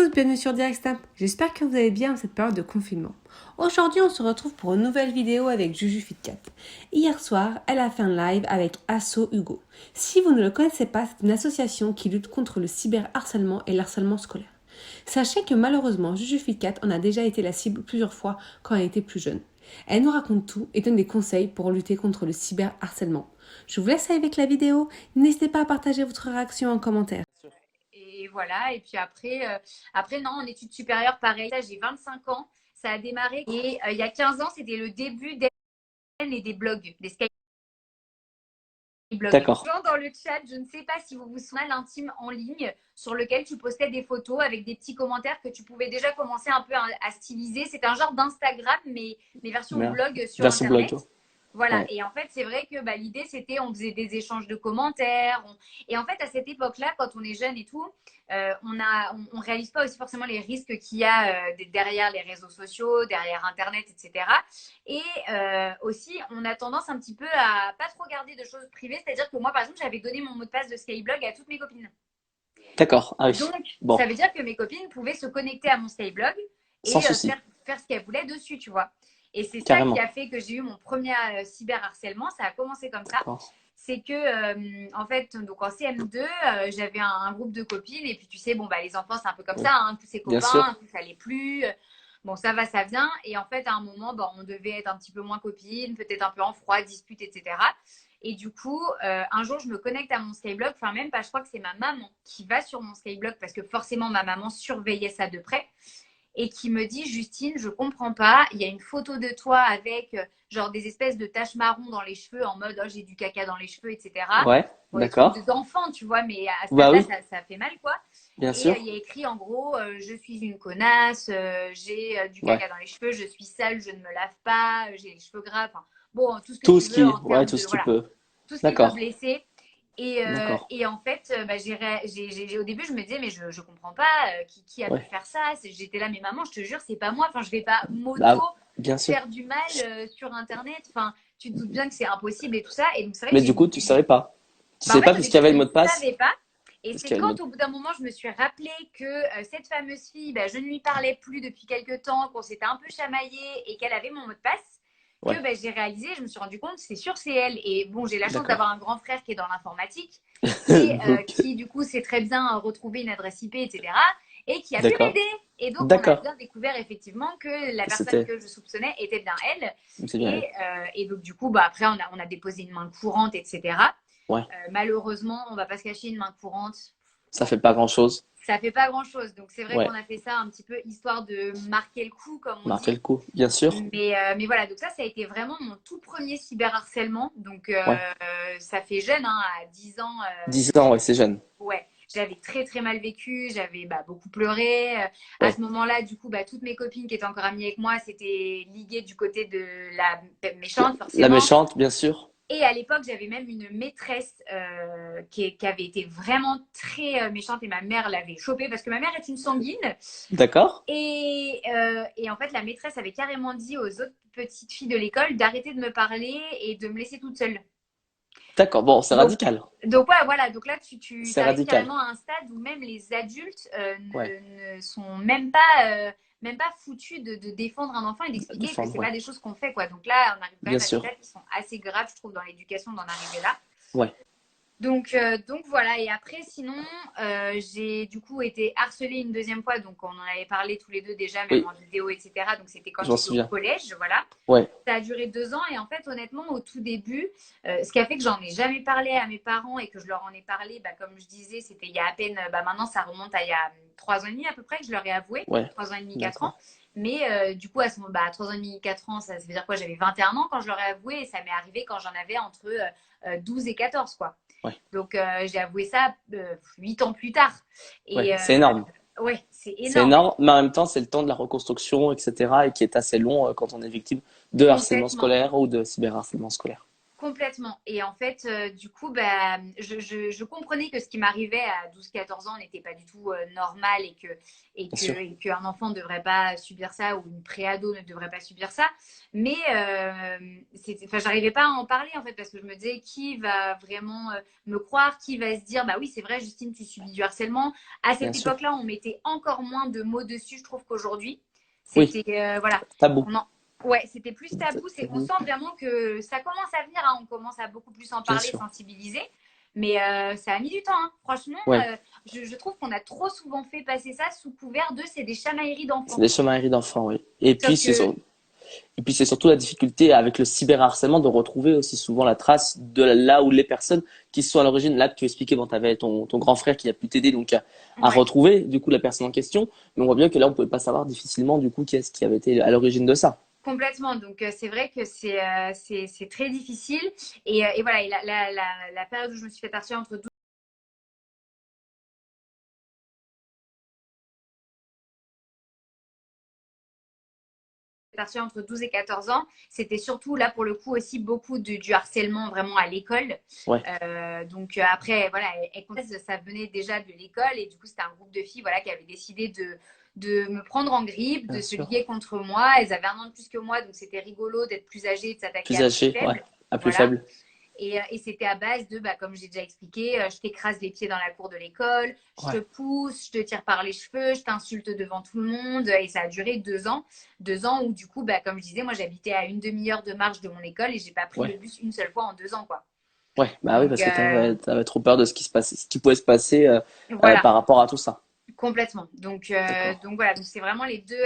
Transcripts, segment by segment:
tous, bienvenue sur Direct Snap. J'espère que vous allez bien en cette période de confinement. Aujourd'hui, on se retrouve pour une nouvelle vidéo avec Juju FitCat. Hier soir, elle a fait un live avec Asso Hugo. Si vous ne le connaissez pas, c'est une association qui lutte contre le cyberharcèlement et l'harcèlement scolaire. Sachez que malheureusement, Juju FitCat en a déjà été la cible plusieurs fois quand elle était plus jeune. Elle nous raconte tout et donne des conseils pour lutter contre le cyberharcèlement. Je vous laisse avec la vidéo. N'hésitez pas à partager votre réaction en commentaire. Et voilà, et puis après non, en études supérieures, pareil, là, j'ai 25 ans, ça a démarré. Et il y a 15 ans, c'était le début des et des blogs, des skyblogs. D'accord. Gens dans le chat, je ne sais pas si vous vous souvenez l'intime en ligne sur lequel tu postais des photos avec des petits commentaires que tu pouvais déjà commencer un peu à styliser. C'est un genre d'Instagram, mais version blog sur Version blog, Internet. toi. Voilà, Ouais. et en fait, c'est vrai que l'idée, c'était, on faisait des échanges de commentaires. Et en fait, à cette époque-là, quand on est jeune et tout, on réalise pas aussi forcément les risques qu'il y a derrière les réseaux sociaux, derrière Internet, etc. Et aussi, on a tendance un petit peu à pas trop garder de choses privées. C'est-à-dire que moi, par exemple, j'avais donné mon mot de passe de Skyblog à toutes mes copines. D'accord. Ah oui. Donc, Bon, ça veut dire que mes copines pouvaient se connecter à mon Skyblog et sans souci. faire ce qu'elles voulaient dessus, tu vois. Et c'est ça qui Carrément. a fait que j'ai eu mon premier cyberharcèlement. Ça a commencé comme ça. D'accord. C'est que, en fait, donc en CM2, j'avais un groupe de copines. Et puis, tu sais, bon, les enfants, c'est un peu comme Oui. ça. Hein, tous ses Bien copains, sûr. un coup, ça allait plus. Bon, ça va, ça vient. Et en fait, à un moment, on devait être un petit peu moins copines, peut-être un peu en froid, dispute, etc. Et du coup, un jour, je me connecte à mon Skyblog. Enfin, même pas, je crois que c'est ma maman qui va sur mon Skyblog parce que forcément, ma maman surveillait ça de près et qui me dit Justine, je comprends pas, il y a une photo de toi avec genre des espèces de taches marron dans les cheveux en mode oh, j'ai du caca dans les cheveux, etc. Ouais. Bon, des trucs D'accord. d'enfant, tu vois, mais à ce Bah stade-là, oui, ça fait mal, quoi. bien Et sûr. il y a écrit en gros je suis une connasse, j'ai du Ouais. caca dans les cheveux, je suis sale, je ne me lave pas, j'ai les cheveux gras. Enfin, bon, tout ce que Tout tu ce veux qui, en ouais, termes tout de. ce qui Voilà, peut. tout ce qui peut D'accord. blesser. D'accord. Et en fait, au début, je me disais, mais je ne comprends pas qui a pu Ouais. faire ça. J'étais là, mais maman, je te jure, c'est pas moi. Enfin, je vais pas moto Bah, bien sûr. faire du mal sur Internet. Enfin, tu te doutes bien que c'est impossible et tout ça. Et donc, c'est vrai Mais que du coup, tu savais pas. Tu en savais fait, pas au puisqu'il début, y avait je le ne mot de passe. savais pas. Et Parce c'est qu'il y avait le quand, mot au bout d'un moment, je me suis rappelé que cette fameuse fille, je ne lui parlais plus depuis quelques temps, qu'on s'était un peu chamaillé et qu'elle avait mon mot de passe, que de. Ouais. j'ai réalisé, je me suis rendu compte, c'est sûr, c'est elle. Et bon, j'ai la chance D'accord. d'avoir un grand frère qui est dans l'informatique et Donc, qui, du coup, sait très bien retrouver une adresse IP, etc. Et qui a pu d'accord. m'aider. Et donc, on a D'accord. bien découvert effectivement que la Que personne c'était. que je soupçonnais était bien elle. C'est bien elle. Et donc, du coup, après, on a déposé une main courante, etc. Ouais. Malheureusement, on va pas se cacher, une main courante, Ça fait pas grand-chose. ça fait pas grand-chose. Donc c'est vrai qu'on Ouais. a fait ça un petit peu histoire de marquer le coup, comme on Marquer dit. le coup. Bien sûr. Mais voilà, donc ça a été vraiment mon tout premier cyberharcèlement. Donc Ouais. ça fait jeune, hein, à 10 ans, 10 ans, ouais, c'est jeune. ouais, j'avais très très mal vécu, j'avais beaucoup pleuré. À Ouais. ce moment-là, du coup, toutes mes copines qui étaient encore amies avec moi, c'était ligué du côté de la méchante, La forcément. méchante, bien sûr. Et à l'époque, j'avais même une maîtresse qui avait été vraiment très méchante et ma mère l'avait chopée parce que ma mère est une sanguine. D'accord. Et en fait, la maîtresse avait carrément dit aux autres petites filles de l'école d'arrêter de me parler et de me laisser toute seule. D'accord. Bon, c'est Donc, radical. donc ouais, voilà. Donc là, tu C'est arrives radical. carrément à un stade où même les adultes Ouais. ne sont même pas foutus de défendre un enfant et d'expliquer que Défendre, c'est ouais. pas des choses qu'on fait, quoi. Donc là, on arrive quand Bien même à des sûr. stades qui sont assez graves, je trouve, dans l'éducation d'en arriver là. Ouais. Donc voilà, et après sinon, j'ai du coup été harcelée une deuxième fois, donc on en avait parlé tous les deux déjà, même Oui, en vidéo, etc. Donc c'était quand je m'en j'étais au souviens. collège, voilà. Ouais. Ça a duré 2 ans et en fait, honnêtement, au tout début, ce qui a fait que j'en ai jamais parlé à mes parents et que je leur en ai parlé, comme je disais, c'était il y a à peine, maintenant ça remonte à il y a 3 ans et demi à peu près que je leur ai avoué, Ouais. 3 ans et demi, 4 ans. D'accord. Mais du coup, à ce moment, 3 ans et demi, 4 ans, ça veut dire quoi? J'avais 21 ans quand je leur ai avoué et ça m'est arrivé quand j'en avais entre 12 et 14, quoi. Ouais. Donc, j'ai avoué ça 8 ans plus tard. Ouais. Et C'est énorme. ouais, c'est C'est énorme, énorme, mais en même temps, c'est le temps de la reconstruction, etc. et qui est assez long quand on est victime de harcèlement complètement. scolaire ou de cyberharcèlement scolaire. Complètement. Et en fait, du coup, bah, je comprenais que ce qui m'arrivait à 12-14 ans n'était pas du tout normal Bien sûr, et qu'un enfant ne devrait pas subir ça ou une préado ne devrait pas subir ça. Mais enfin, j'arrivais pas à en parler en fait parce que je me disais qui va vraiment me croire, qui va se dire bah oui, c'est vrai, Justine, tu subis du harcèlement. À bien cette sûr. époque-là, on mettait encore moins de mots dessus, je trouve qu'aujourd'hui. Oui, C'était, voilà. tabou. On en, Ouais, c'était plus tabou. On Tabou, sent vraiment que ça commence à venir. Hein. On commence à beaucoup plus en bien parler, sûr. sensibiliser. Mais ça a mis du temps. Hein. Franchement, Ouais. je trouve qu'on a trop souvent fait passer ça sous couvert de c'est des chamailleries C'est d'enfants. des chamailleries d'enfants, oui. Et puis, Sauf que, c'est surtout la difficulté avec le cyberharcèlement de retrouver aussi souvent la trace de là où les personnes qui sont à l'origine, là que tu expliquais, bon, tu avais ton grand frère qui a pu t'aider donc à ouais, retrouver du coup la personne en question, mais on voit bien que là on pouvait pas savoir difficilement du coup qui est-ce qui avait été à l'origine de ça. complètement. Donc, c'est vrai que c'est très difficile. Et voilà, et la période où je me suis fait harceler entre partir entre 12 et 14 ans, c'était surtout là pour le coup aussi beaucoup du harcèlement vraiment à l'école. Ouais, Donc après, voilà, ça venait déjà de l'école et du coup c'était un groupe de filles voilà, qui avait décidé de me prendre en grippe, bien de se sûr. lier contre moi. Elles avaient un an de plus que moi, donc c'était rigolo d'être plus âgées et de s'attaquer Plus à plus âgé, ouais, faible. à plus Voilà. faible. Et c'était à base de, bah, comme j'ai déjà expliqué, je t'écrase les pieds dans la cour de l'école, je te Ouais, pousse, je te tire par les cheveux, je t'insulte devant tout le monde. Et ça a duré 2 ans. 2 ans où, du coup, bah, comme je disais, moi, j'habitais à une demi-heure de marche de mon école et j'ai pas pris le ouais, bus une seule fois en 2 ans, quoi. ouais. Bah oui, Donc, parce que t'avais trop peur de ce qui se passait, ce qui pouvait se passer voilà. par rapport à tout ça. Complètement. Donc, D'accord. voilà, donc c'est vraiment les deux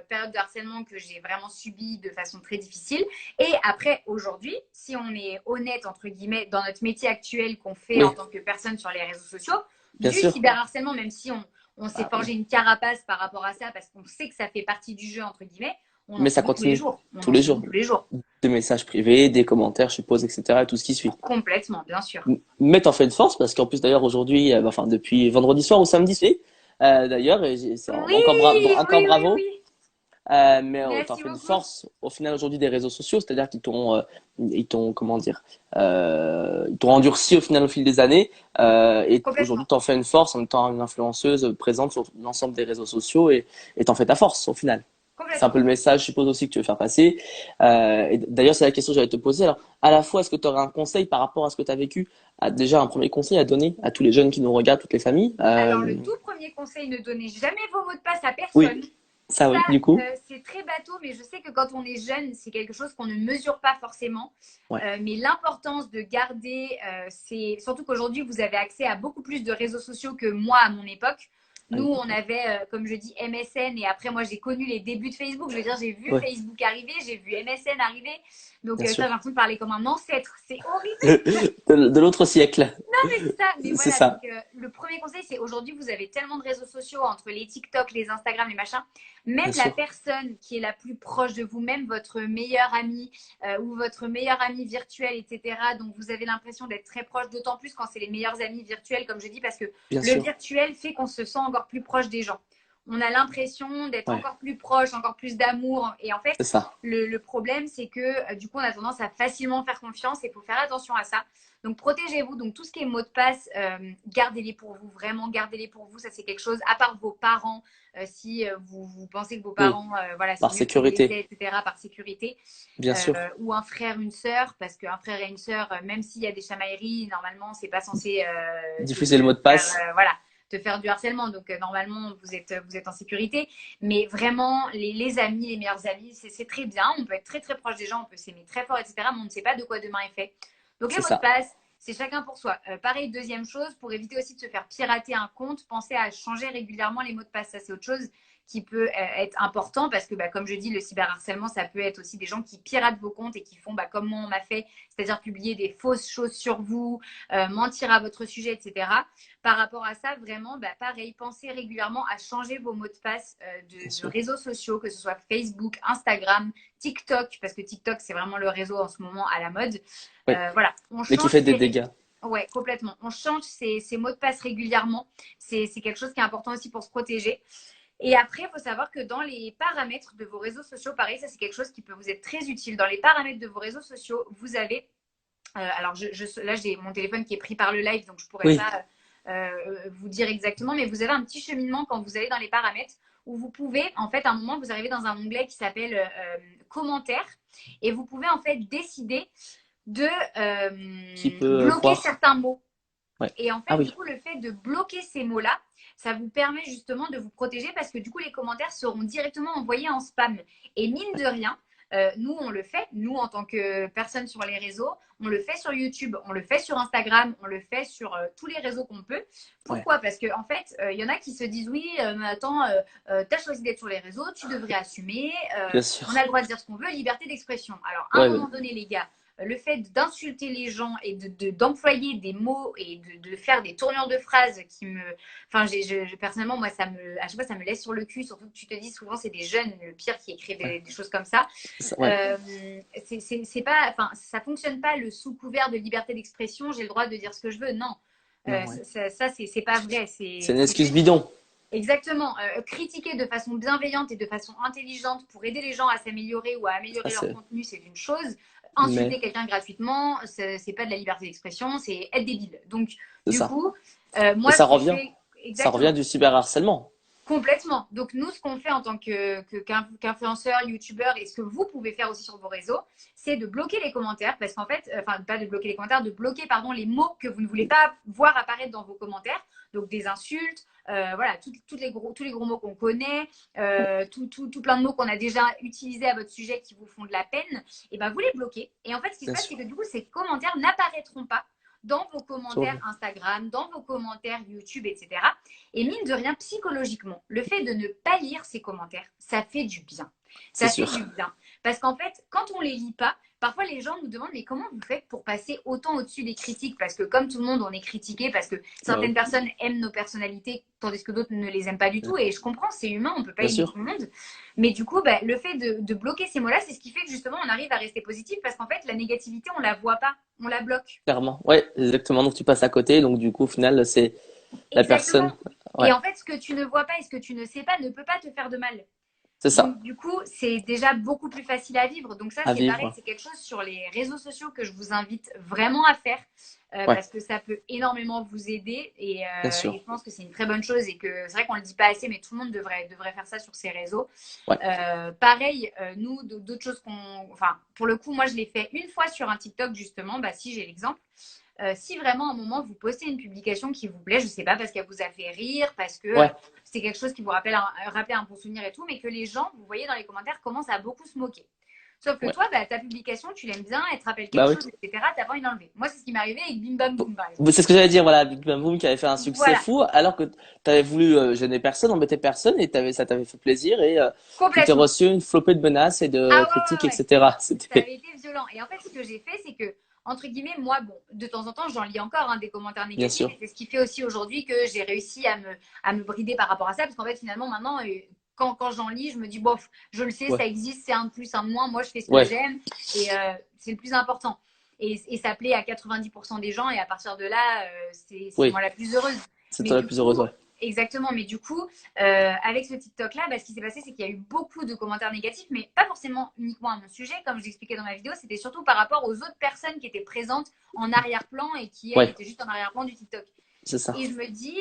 périodes de harcèlement que j'ai vraiment subies de façon très difficile. Et après, aujourd'hui, si on est honnête, entre guillemets, dans notre métier actuel qu'on fait en Oui, tant que personne sur les réseaux sociaux, bien du sûr. cyberharcèlement, même si on s'est Bah forgé oui. une carapace par rapport à ça, parce qu'on sait que ça fait partie du jeu, entre guillemets, on en Mais ça subit tous les continue jours. On tous en les subit jours. tous les jours. Des messages privés, des commentaires, je suppose, etc. Et tout ce qui suit. Complètement, bien sûr. Mais t'en fais une force parce qu'en plus d'ailleurs aujourd'hui, enfin depuis vendredi soir ou samedi soir, d'ailleurs, c'est Oui, encore oui, oui, bravo. oui. Mais t'en Merci fais une beaucoup. force au final aujourd'hui des réseaux sociaux, c'est-à-dire ils t'ont comment dire, ils t'ont endurci au final au fil des années. Et aujourd'hui Complètement. t'en fais une force en étant une influenceuse présente sur l'ensemble des réseaux sociaux et t'en fais ta force au final. C'est un peu Complètement. le message, je suppose aussi que tu veux faire passer. Et d'ailleurs, c'est la question que j'allais te poser. Alors, à la fois, est-ce que tu aurais un conseil par rapport à ce que tu as vécu, déjà un premier conseil à donner à tous les jeunes qui nous regardent, toutes les familles? Alors, le tout premier conseil, ne donnez jamais vos mots de passe à Oui, personne. ça Ça, oui, du coup. c'est très bateau, mais je sais que quand on est jeune, c'est quelque chose qu'on ne mesure pas forcément. Ouais, Mais l'importance de garder, c'est surtout qu'aujourd'hui, vous avez accès à beaucoup plus de réseaux sociaux que moi à mon époque. à Nous, l'époque, on ouais. avait, comme je dis, MSN et après, moi, j'ai connu les débuts de Facebook. Je veux dire, j'ai vu Ouais, Facebook arriver, j'ai vu MSN arriver. Donc, bien ça, j'ai sûr. l'impression de parler comme un ancêtre. C'est horrible. De l'autre siècle. Mais c'est ça, mais C'est voilà, ça, donc le premier conseil, c'est aujourd'hui, vous avez tellement de réseaux sociaux entre les TikTok, les Instagram, les machins, même bien la sûr. personne qui est la plus proche de vous, même votre meilleur ami ou votre meilleur ami virtuel, etc., donc vous avez l'impression d'être très proche, d'autant plus quand c'est les meilleurs amis virtuels, comme je dis, parce que Bien le sûr. virtuel fait qu'on se sent encore plus proche des gens. On a l'impression d'être Ouais, encore plus proche, encore plus d'amour. Et en fait, c'est ça. le problème, c'est que du coup, on a tendance à facilement faire confiance et il faut faire attention à ça. Donc, protégez-vous. Donc, tout ce qui est mots de passe, gardez-les pour vous. Vraiment, gardez-les pour vous. Ça, c'est quelque chose, à part vos parents, si vous pensez que vos Oui, parents, voilà, c'est par mieux de les sécurité. laisser, etc., par sécurité. Bien sûr. Ou un frère, une sœur, parce qu'un frère et une sœur, même s'il y a des chamailleries, normalement, c'est pas censé Diffuser le mot de passe. voilà, te faire du harcèlement. Donc, normalement, vous êtes en sécurité. Mais vraiment, les amis, les meilleurs amis, c'est très bien. On peut être très, très proche des gens, on peut s'aimer très fort, etc. Mais on ne sait pas de quoi demain est fait. Donc, les C'est mots de ça. passe, c'est chacun pour soi. Pareil, deuxième chose, pour éviter aussi de se faire pirater un compte, pensez à changer régulièrement les mots de passe. Ça, c'est autre chose qui peut être important parce que, bah, comme je dis, le cyberharcèlement, ça peut être aussi des gens qui piratent vos comptes et qui font, bah, comme moi, on m'a fait, c'est-à-dire publier des fausses choses sur vous, mentir à votre sujet, etc. Par rapport à ça, vraiment, bah, pareil, pensez régulièrement à changer vos mots de passe Bien de sûr. réseaux sociaux, que ce soit Facebook, Instagram, TikTok, parce que TikTok, c'est vraiment le réseau en ce moment à la mode. Oui. Voilà, on Mais qui change fait des dégâts. Ouais, complètement. On change ces mots de passe régulièrement. C'est quelque chose qui est important aussi pour se protéger. Et après, il faut savoir que dans les paramètres de vos réseaux sociaux, pareil, ça c'est quelque chose qui peut vous être très utile. Dans les paramètres de vos réseaux sociaux, vous avez Alors, là, j'ai mon téléphone qui est pris par le live, donc je pourrais Oui, pas vous dire exactement, mais vous avez un petit cheminement quand vous allez dans les paramètres où vous pouvez, en fait, à un moment, vous arrivez dans un onglet qui s'appelle commentaires et vous pouvez, en fait, décider de qui peut bloquer voir. certains mots. Ouais. Et en Ah fait, du oui, coup, le fait de bloquer ces mots-là, ça vous permet justement de vous protéger parce que du coup, les commentaires seront directement envoyés en spam. Et mine de rien, nous, on le fait, nous, en tant que personnes sur les réseaux, on le fait sur YouTube, on le fait sur Instagram, on le fait sur tous les réseaux qu'on peut. ouais, Pourquoi? Parce qu'en fait, il y en a qui se disent oui, mais attends, tu as choisi d'être sur les réseaux, tu devrais assumer, bien on a sûr. le droit de dire ce qu'on veut, liberté d'expression. Alors, à un Ouais, ouais, moment donné, les gars, le fait d'insulter les gens et d'employer des mots et de faire des tournures de phrases qui me. Enfin, personnellement, moi, à chaque fois, ça me laisse sur le cul. Surtout que tu te dis souvent, c'est des jeunes, le pire, qui écrivent ouais. des choses comme ça. Ouais. Euh, c'est pas, enfin, ça fonctionne pas le sous couvert de liberté d'expression. J'ai le droit de dire ce que je veux. Non. Non, ouais. Ça c'est pas vrai. C'est une C'est excuse juste bidon. exactement critiquer de façon bienveillante et de façon intelligente pour aider les gens à s'améliorer ou à Ça, améliorer leur c'est. contenu, c'est une chose. Mais Insulter quelqu'un gratuitement, c'est pas de la liberté d'expression, c'est être débile. Donc, c'est du ça. coup, Et moi, ce que je fais ça revient exactement. du cyberharcèlement. Complètement. Donc, nous, ce qu'on fait en tant qu'influenceur, youtubeur, et ce que vous pouvez faire aussi sur vos réseaux, c'est de bloquer les commentaires, parce qu'en fait, enfin, pas de bloquer les commentaires, de bloquer, pardon, les mots que vous ne voulez pas voir apparaître dans vos commentaires. Donc, des insultes, voilà, tous les gros mots qu'on connaît, tout plein de mots qu'on a déjà utilisés à votre sujet qui vous font de la peine, et ben vous les bloquez. Et en fait, ce qui se Bien passe, c'est sûr. que du coup, ces commentaires n'apparaîtront pas dans vos Sur commentaires le- Instagram, dans vos commentaires YouTube, etc. Et mine de rien, psychologiquement, le fait de ne pas lire ces commentaires, ça fait du bien. C'est Ça fait sûr. du bien. Parce qu'en fait, quand on les lit pas, parfois les gens nous demandent mais comment vous faites pour passer autant au-dessus des critiques? Parce que comme tout le monde, on est critiqué parce que Bah certaines oui. personnes aiment nos personnalités tandis que d'autres ne les aiment pas du tout. Et je comprends, c'est humain, on ne peut pas Bien aimer sûr. tout le monde. Mais du coup, bah, le fait de bloquer ces mots-là, c'est ce qui fait que justement on arrive à rester positif parce qu'en fait, la négativité, on la voit pas, on la bloque. Clairement. Ouais, exactement. Donc tu passes à côté. Donc du coup, au final, c'est la Exactement. personne. Et Ouais, en fait, ce que tu ne vois pas et ce que tu ne sais pas ne peut pas te faire de mal. c'est ça. Donc, du coup, c'est déjà beaucoup plus facile à vivre. Donc, ça, À c'est pareil, vivre. c'est quelque chose sur les réseaux sociaux que je vous invite vraiment à faire Ouais, parce que ça peut énormément vous aider bien et sûr. je pense que c'est une très bonne chose et que c'est vrai qu'on ne le dit pas assez, mais tout le monde devrait faire ça sur ses réseaux. Ouais, Pareil, nous, d'autres choses enfin, pour le coup, moi, je l'ai fait une fois sur un TikTok, justement, bah, si j'ai l'exemple. Si vraiment à un moment vous postez une publication qui vous plaît, je ne sais pas, parce qu'elle vous a fait rire, parce que ouais, c'est quelque chose qui vous rappelle un bon souvenir et tout, mais que les gens, vous voyez dans les commentaires, commencent à beaucoup se moquer. Sauf que ouais. toi, bah, ta publication, tu l'aimes bien, elle te rappelle quelque Bah oui. chose, etc. Tu n'as pas envie d'enlever. Moi, c'est ce qui m'est arrivé avec Bim Bam Boom, par exemple. C'est ce que j'allais dire, voilà, Big Bang Boom qui avait fait un succès Voilà, fou, alors que tu avais voulu gêner personne, embêter personne, et ça t'avait fait plaisir, et tu t'es complètement. reçu une flopée de menaces et de Ah critiques, ouais, ouais, ouais. etc. Ça C'était, avait été violent. Et en fait, ce que j'ai fait, c'est que, entre guillemets, moi, bon, de temps en temps, j'en lis encore hein, des commentaires bien négatifs. sûr. Et c'est ce qui fait aussi aujourd'hui que j'ai réussi à me brider par rapport à ça. Parce qu'en fait, finalement, maintenant, quand j'en lis, je me dis, bof, je le sais, Ouais, ça existe, c'est un de plus, un de moins. Moi, je fais ce que ouais, j'aime. Et c'est le plus important. Et ça plaît à 90% des gens. Et à partir de là, c'est oui, moi la plus heureuse. c'est Mais toi la du plus heureuse, coup, ouais. exactement. Mais du coup, avec ce TikTok-là, bah, ce qui s'est passé, c'est qu'il y a eu beaucoup de commentaires négatifs, mais pas forcément uniquement à mon sujet, comme je l'expliquais dans ma vidéo, c'était surtout par rapport aux autres personnes qui étaient présentes en arrière-plan et qui, elles, Ouais, étaient juste en arrière-plan du TikTok. c'est ça. Et je me dis,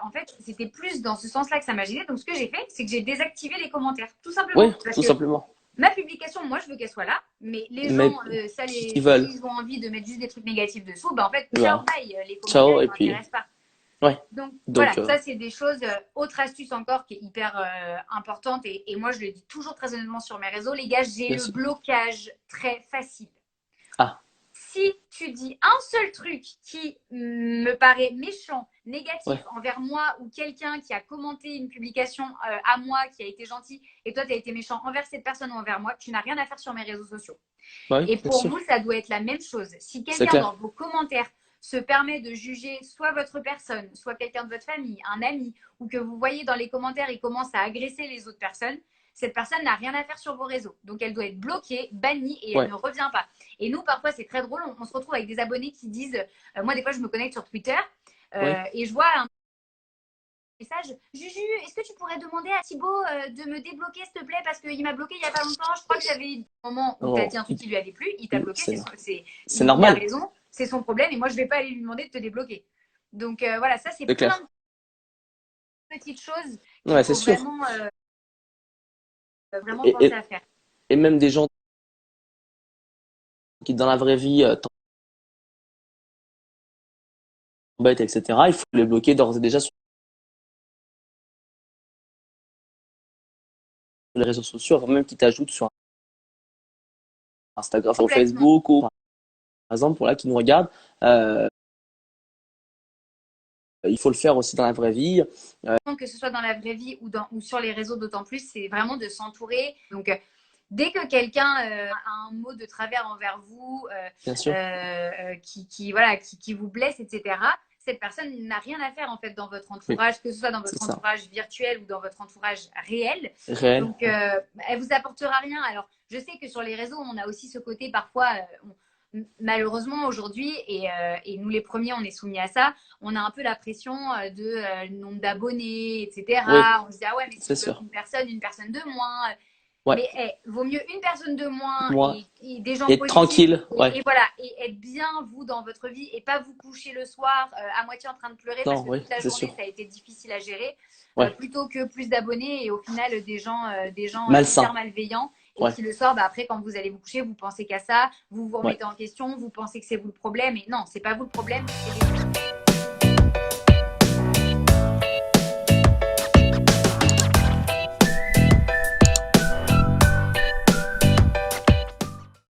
en fait, c'était plus dans ce sens-là que ça m'a gêné. Donc, ce que j'ai fait, c'est que j'ai désactivé les commentaires, tout Oui, simplement. Parce tout que simplement. ma publication, moi, je veux qu'elle soit là, mais les Mais gens, qui veulent, s'ils ont envie de mettre juste des trucs négatifs dessous, bah, en fait, ciao, ben, bye, les commentaires, ciao, ils et ne puis, m'intéressent pas. ouais. Donc voilà, Donc, ça c'est des choses, autre astuce encore qui est hyper importante et moi je le dis toujours très honnêtement sur mes réseaux, les gars, j'ai bien le sûr. blocage très facile. Ah, Si tu dis un seul truc qui me paraît méchant, négatif ouais, envers moi ou quelqu'un qui a commenté une publication à moi qui a été gentil et toi tu as été méchant envers cette personne ou envers moi, tu n'as rien à faire sur mes réseaux sociaux. bah oui, Et bien pour vous, sûr. ça doit être la même chose. Si C'est quelqu'un dans clair. vos commentaires se permet de juger soit votre personne, soit quelqu'un de votre famille, un ami, ou que vous voyez dans les commentaires, il commence à agresser les autres personnes, cette personne n'a rien à faire sur vos réseaux. Donc elle doit être bloquée, bannie et elle Ouais, ne revient pas. Et nous, parfois, c'est très drôle, on se retrouve avec des abonnés qui disent, moi des fois, je me connecte sur Twitter ouais, et je vois un message. Juju, est-ce que tu pourrais demander à Thibaut de me débloquer, s'il te plaît, parce qu'il m'a bloqué il n'y a pas longtemps. Je crois que j'avais un moment où tu as Oh, dit un truc qui lui allait plus, il t'a bloqué, c'est il a normal, raison, c'est son problème, et moi, je ne vais pas aller lui demander de te débloquer. Donc voilà, ça, c'est c'est plein clair. de petites choses qu'il Ouais, c'est faut sûr. vraiment Et, penser et, à faire. et même des gens qui, dans la vraie vie, t'embêtent, etc., il faut les bloquer d'ores et déjà sur les réseaux sociaux, avant même qu'ils t'ajoutent sur Instagram ou Complètement. Facebook, ou, par exemple, pour là, qui nous regardent. Euh, il faut le faire aussi dans la vraie vie. Que ce soit dans la vraie vie ou sur les réseaux, d'autant plus, c'est vraiment de s'entourer. Donc, dès que quelqu'un a un mot de travers envers vous, Bien sûr, qui vous blesse, etc., cette personne n'a rien à faire en fait dans votre oui, entourage, que ce soit dans c'est votre ça. entourage virtuel ou dans votre entourage réel. Réel, Donc, elle vous apportera rien. Alors, je sais que sur les réseaux, on a aussi ce côté parfois, malheureusement aujourd'hui, et nous les premiers, on est soumis à ça. On a un peu la pression de nombre d'abonnés, oui, etc. On se dit, ah ouais, mais si c'est je bloque sûr. une personne de moins. Ouais, Mais vaut mieux une personne de moins moi, et des gens être positifs tranquille, ouais. et voilà, et être bien vous dans votre vie et pas vous coucher le soir à moitié en train de pleurer parce Non, que oui, toute la c'est journée sûr. ça a été difficile à gérer, Ouais, plutôt que plus d'abonnés et au final des gens hyper malsain. malveillants et Ouais, qui le soir, bah, après quand vous allez vous coucher, vous pensez qu'à ça, vous vous ouais. remettez en question, vous pensez que c'est vous le problème et non, c'est pas vous le problème, c'est les